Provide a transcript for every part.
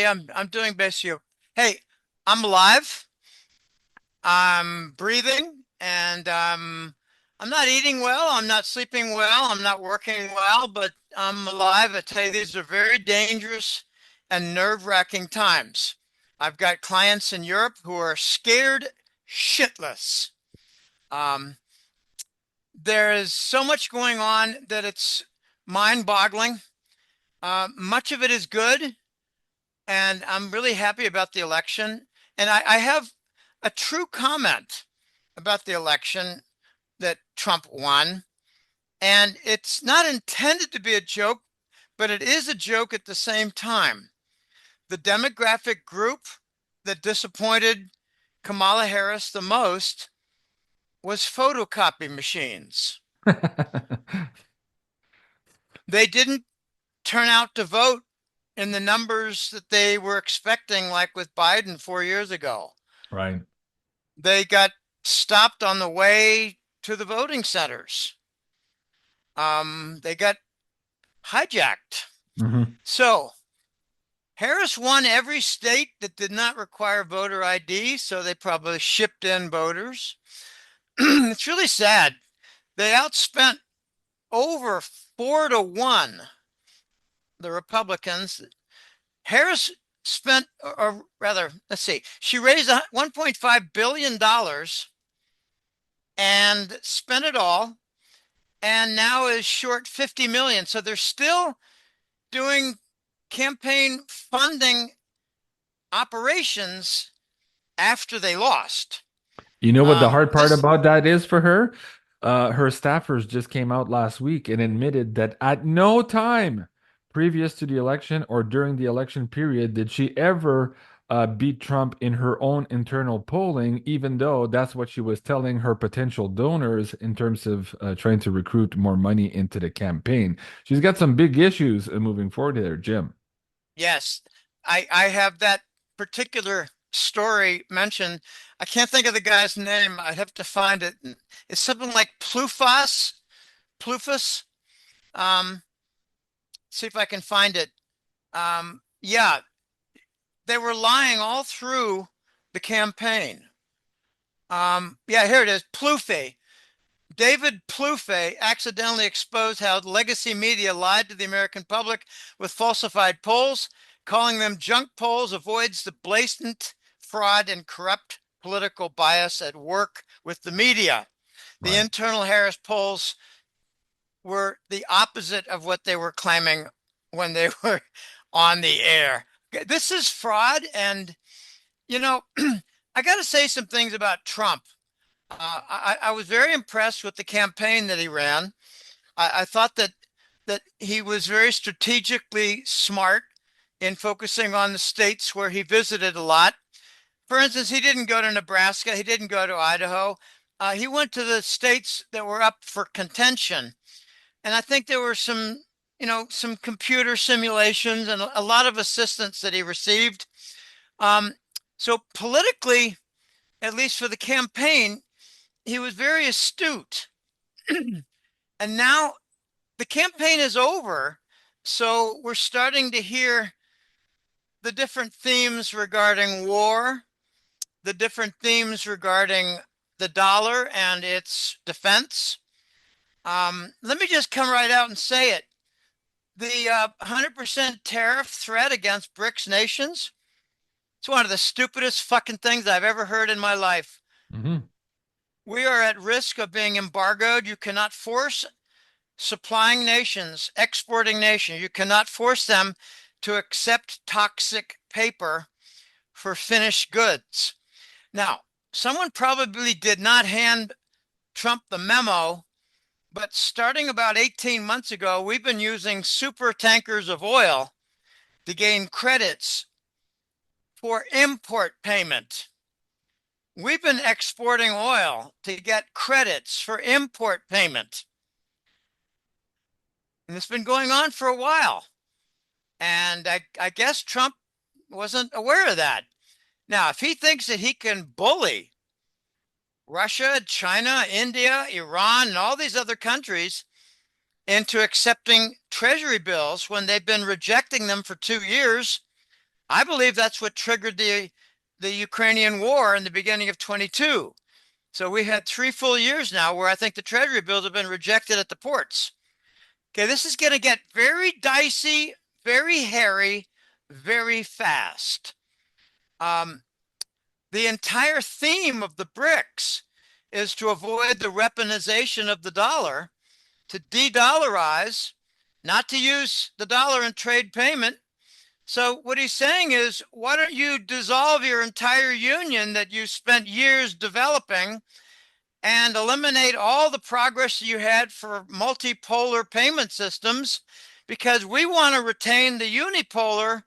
Willie. I'm doing best you. Hey, I'm alive. I'm breathing, and I'm not eating well. I'm not sleeping well. I'm not working well, but I'm alive. I tell you, these are very dangerous and nerve-wracking times. I've got clients in Europe who are scared shitless. Um, there is so much going on that it's mind-boggling. Much of it is good. And I'm really happy about the election. And I have a true comment about the election that Trump won. And it's not intended to be a joke, but it is a joke at the same time. The demographic group that disappointed Kamala Harris the most was photocopy machines. They didn't turn out to vote in the numbers that they were expecting, like with Biden 4 years ago. Right. They got stopped on the way to the voting centers. They got hijacked. Hmm. So Harris won every state that did not require voter ID, so they probably shipped in voters. It's really sad. They outspent over 4-1 the Republicans. Harris spent, or rather, let's see, she raised $1.5 billion and spent it all and now is short 50 million. So they're still doing campaign funding operations after they lost. You know what the hard part This, about that is for her? Her staffers just came out last week and admitted that at no time previous to the election or during the election period did she ever beat Trump in her own internal polling, even though that's what she was telling her potential donors in terms of trying to recruit more money into the campaign. She's got some big issues moving forward there, Jim. yes, I have that particular story mentioned. I can't think of the guy's name. I'd have to find it. It's something like Plufus. Um, see if I can find it. Yeah, they were lying all through the campaign. Yeah, here it is. Plouffe. David Plouffe accidentally exposed how legacy media lied to the American public with falsified polls, calling them junk polls, avoids the blatant fraud and corrupt political bias at work with the media. The Right. internal Harris polls were the opposite of what they were claiming when they were on the air. This is fraud. And, you know, I got to say some things about Trump. I was very impressed with the campaign that he ran. I thought that he was very strategically smart in focusing on the states where he visited a lot. For instance, he didn't go to Nebraska. He didn't go to Idaho. He went to the states that were up for contention. And I think there were some computer simulations and a lot of assistance that he received. Um, so politically, at least for the campaign, he was very astute. And now the campaign is over. So we're starting to hear the different themes regarding war, the different themes regarding the dollar and its defense. Let me just come right out and say it. The 100% tariff threat against BRICS nations, it's one of the stupidest fucking things I've ever heard in my life. Hmm. We are at risk of being embargoed. You cannot force supplying nations, exporting nations, you cannot force them to accept toxic paper for finished goods. Now, someone probably did not hand Trump the memo, but starting about 18 months ago, we've been using super tankers of oil to gain credits for import payment. We've been exporting oil to get credits for import payment. And it's been going on for a while. And I guess Trump wasn't aware of that. Now, if he thinks that he can bully Russia, China, India, Iran, and all these other countries into accepting treasury bills when they've been rejecting them for 2 years, I believe that's what triggered the Ukrainian war in the beginning of 22. So we had 3 full years now where I think the Treasury bills have been rejected at the ports. Okay, this is going to get very dicey, very hairy, very fast. Um, the entire theme of the BRICS is to avoid the weaponization of the dollar, to de-dollarize, not to use the dollar in trade payment. So what he's saying is, why don't you dissolve your entire union that you spent years developing and eliminate all the progress you had for multipolar payment systems, because we want to retain the unipolar,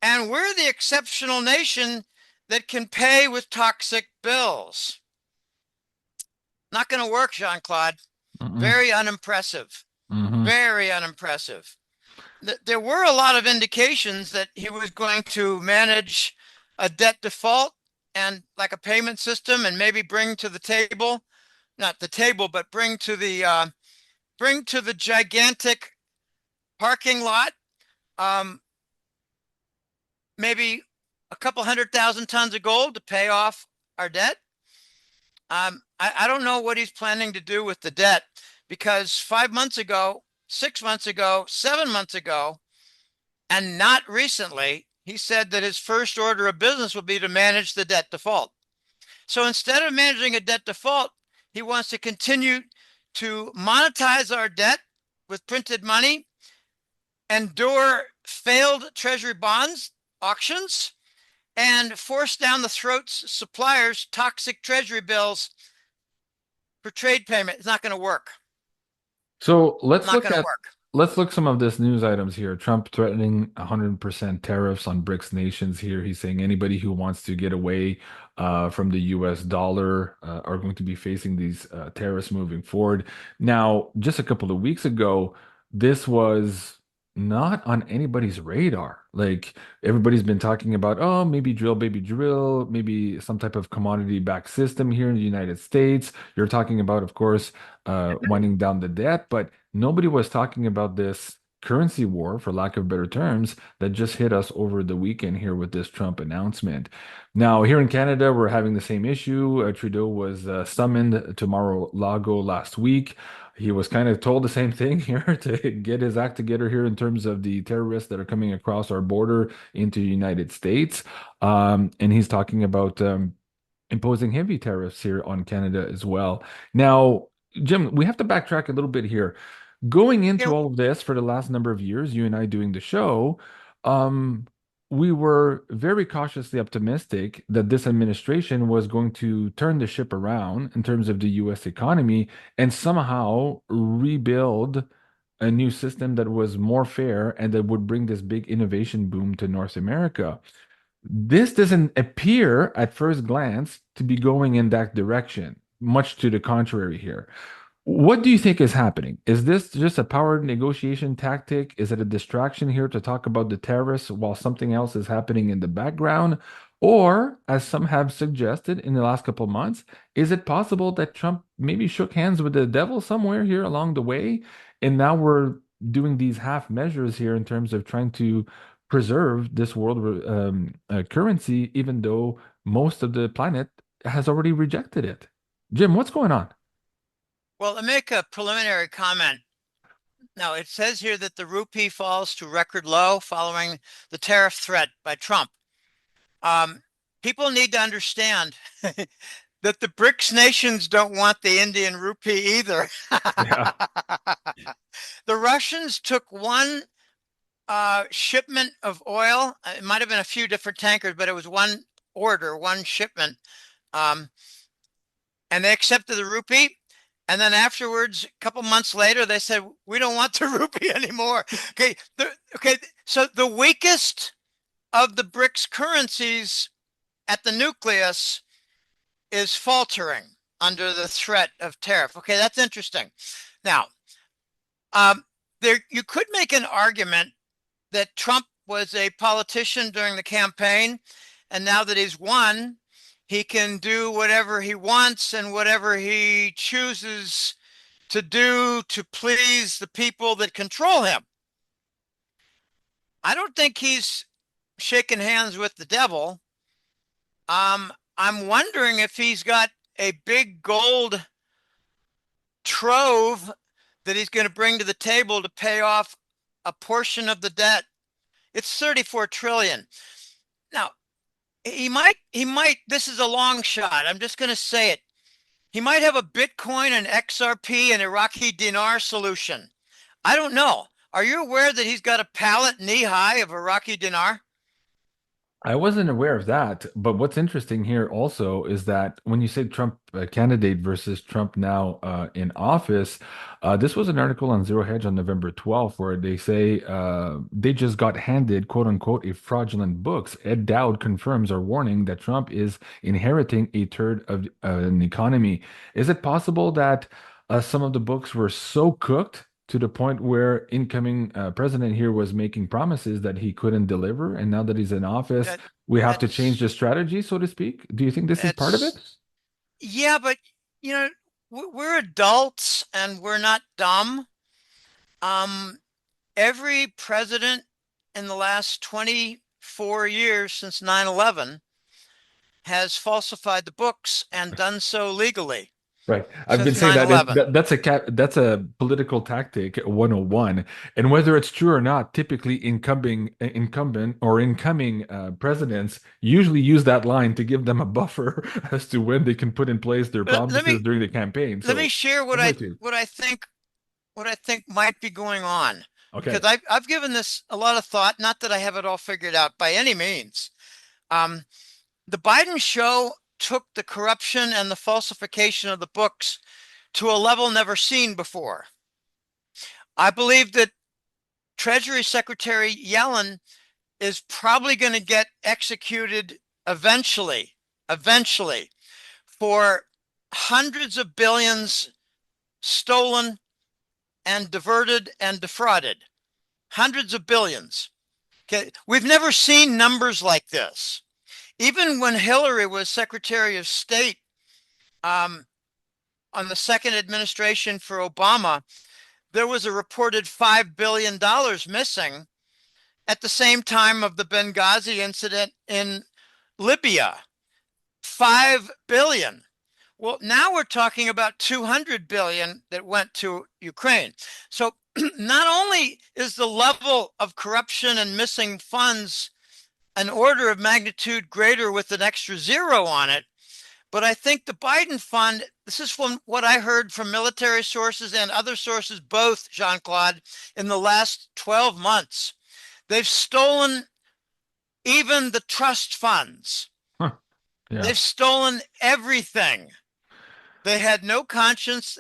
and we're the exceptional nation that can pay with toxic bills. Not going to work, Jean Claude. Mm-mm. Very unimpressive. Mm-hmm. Very unimpressive. There were a lot of indications that he was going to manage a debt default and like a payment system, and maybe bring to the table, not the table, but bring to the gigantic parking lot, um, maybe a couple 100,000 tons of gold to pay off our debt. I don't know what he's planning to do with the debt, because 5 months ago, 6 months ago, 7 months ago, and not recently, he said that his first order of business would be to manage the debt default. So instead of managing a debt default, he wants to continue to monetize our debt with printed money, endure failed treasury bonds auctions, and force down the throats of suppliers toxic treasury bills for trade payment. It's not going to work. So let's Not look going to at work. let's look some of this news items here. Trump threatening 100% tariffs on BRICS nations here. He's saying anybody who wants to get away from the US dollar are going to be facing these tariffs moving forward. Now, just a couple of weeks ago, this was not on anybody's radar. Like everybody's been talking about, oh, maybe drill, baby drill, maybe some type of commodity backed system here in the United States. You're talking about, of course, winding down the debt, but nobody was talking about this currency war, for lack of better terms, that just hit us over the weekend here with this Trump announcement. Now, here in Canada, we're having the same issue. Trudeau was summoned to Mar-a-Lago last week. He was kind of told the same thing here to get his act together here in terms of the terrorists that are coming across our border into the United States. And he's talking about imposing heavy tariffs here on Canada as well. Now, Jim, we have to backtrack a little bit here. Going Yeah, into all of this for the last number of years, you and I doing the show, um, we were very cautiously optimistic that this administration was going to turn the ship around in terms of the US economy and somehow rebuild a new system that was more fair and that would bring this big innovation boom to North America. This doesn't appear at first glance to be going in that direction, much to the contrary here. What do you think is happening? Is this just a power negotiation tactic? Is it a distraction here to talk about the tariffs while something else is happening in the background? Or, as some have suggested in the last couple of months, is it possible that Trump maybe shook hands with the devil somewhere here along the way? And now we're doing these half measures here in terms of trying to preserve this world currency, even though most of the planet has already rejected it. Jim, what's going on? well, to make a preliminary comment, now it says here that the rupee falls to record low following the tariff threat by Trump. Um, People need to understand that the BRICS nations don't want the Indian rupee either. Yeah. The Russians took one shipment of oil. It might have been a few different tankers, but it was one order, one shipment. Um, and they accepted the rupee. And then afterwards, a couple months later, they said, we don't want the rupee anymore. Okay. Okay. So the weakest of the BRICS currencies at the nucleus is faltering under the threat of tariff. Okay. That's interesting. Now, there, you could make an argument that Trump was a politician during the campaign, and now that he's won, he can do whatever he wants and whatever he chooses to do to please the people that control him. I don't think he's shaking hands with the devil. I'm wondering if he's got a big gold trove that he's going to bring to the table to pay off a portion of the debt. It's 34 trillion. Now, he might, this is a long shot. I'm just going to say it. He might have a Bitcoin and XRP and Iraqi dinar solution. I don't know. Are you aware that he's got a pallet knee high of Iraqi dinar? I wasn't aware of that, but what's interesting here also is that when you say Trump candidate versus Trump now in office, this was an article on Zero Hedge on November 12th where they say they just got handed, quote unquote, a fraudulent books. Ed Dowd confirms our warning that Trump is inheriting a third of an economy. Is it possible that some of the books were so cooked to the point where incoming president here was making promises that he couldn't deliver, and now that he's in office, That we have to change the that's strategy, so to speak? Do you think this is part of it? that's yeah, but you know, we're adults and we're not dumb. Um, every president in the last 24 years since 9/11 has falsified the books and done so legally Right. I've been since saying that, 9/11. that's a political tactic 101. And whether it's true or not, typically incumbent or incoming presidents usually use that line to give them a buffer as to when they can put in place their Let, let promises me during the campaign. let me So share I'm with you. what I think might be going on because Okay. I've given this a lot of thought. Not that I have it all figured out by any means. Um, the Biden show took the corruption and the falsification of the books to a level never seen before. I believe that Treasury Secretary Yellen is probably going to get executed eventually for hundreds of billions stolen and diverted and defrauded. Hundreds of billions. Okay. We've never seen numbers like this. Even when Hillary was Secretary of State um, on the second administration for Obama, there was a reported $5 billion missing at the same time of the Benghazi incident in Libya. 5 billion. Well, now we're talking about 200 billion that went to Ukraine. So not only is the level of corruption and missing funds an order of magnitude greater with an extra zero on it, but I think the Biden fund, this is from what I heard from military sources and other sources, both, Jean Claude, in the last 12 months. They've stolen even the trust funds. Huh. Yeah. They've stolen everything. They had no conscience.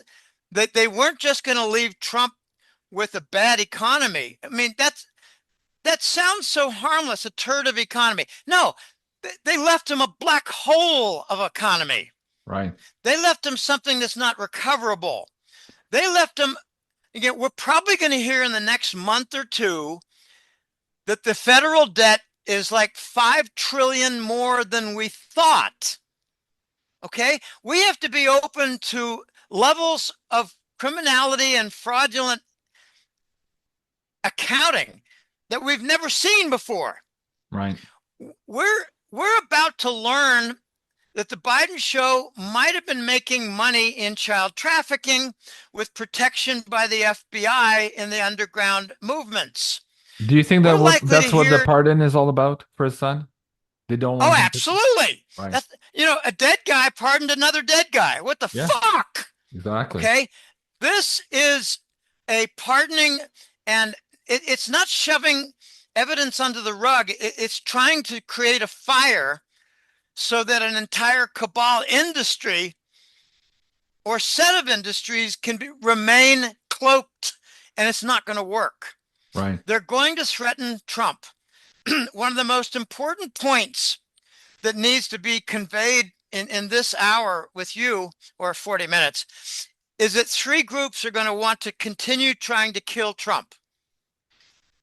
That they weren't just going to leave Trump with a bad economy. I mean, that sounds so harmless, a turd of economy. No, they left him a black hole of economy. Right. They left him something that's not recoverable. They left him, again, we're probably going to hear in the next month or two that the federal debt is like 5 trillion more than we thought. Okay? We have to be open to levels of criminality and fraudulent accounting that we've never seen before. Right. We're about to learn that the Biden show might have been making money in child trafficking with protection by the FBI in the underground movements. Do you think that We're likely to that's what the hear, pardon is all about for his son? They don't oh, want him to. absolutely. Right. That's, a dead guy pardoned another dead guy. What the Yeah, fuck? exactly. Okay. This is a pardoning, and it's not shoving evidence under the rug. It's trying to create a fire so that an entire cabal industry or set of industries can remain cloaked, and it's not going to work. Right. They're going to threaten Trump. One of the most important points that needs to be conveyed in this hour with you, or 40 minutes, is that three groups are going to want to continue trying to kill Trump.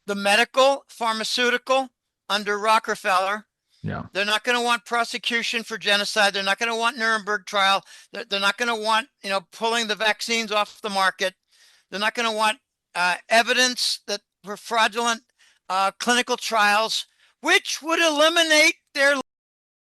The medical, pharmaceutical, under Rockefeller. Yeah. They're not going to want prosecution for genocide. They're not going to want Nuremberg trial. They're not going to want, pulling the vaccines off the market. They're not going to want evidence that were fraudulent clinical trials. which would eliminate their